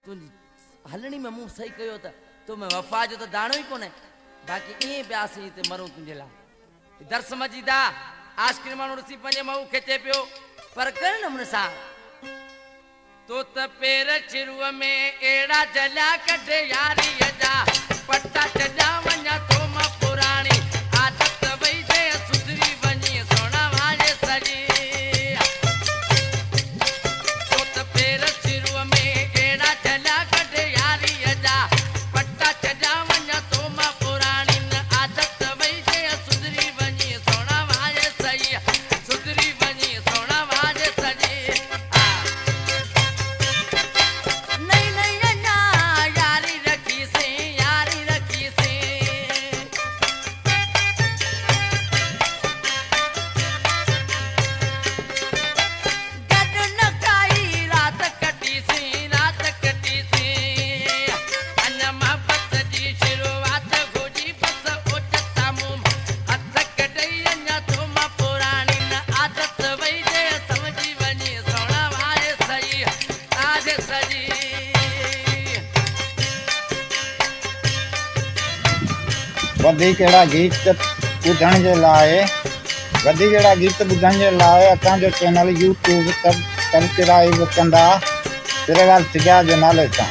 तुझी हलनी में मुंह सही कयो त तो मैं वफा जो तो दाणो ही कोने बाकी ई ब्यासी ते मरूं तुझे ला दर समझीदा आशिक मानो रसी पंजे माऊ खेचे पियो पर कर नमन सा तो त पेर चिरुआ में एड़ा जला कढे यारी जा पट्टा चजा वञा तो मां पुराणी आदत वई जे सुधरी वञी सोना वाजे सजी तो त पेर चिरुआ में एड़ा जला कढे यारी जा पट्टा चजा वञा तो मां पुराणी आदत वई जे सुधरी वञी सोना वाजे सही सुधरी वञी सोना वाजे सजी वधी कहिड़ा गीत ॿुधण जे लाइ वधी कहिड़ा गीत ॿुधण जे लाइ असांजो चैनल यूट्यूब सब्सक्राइब कंदा सिरेवाल सिजा जे नाले सां।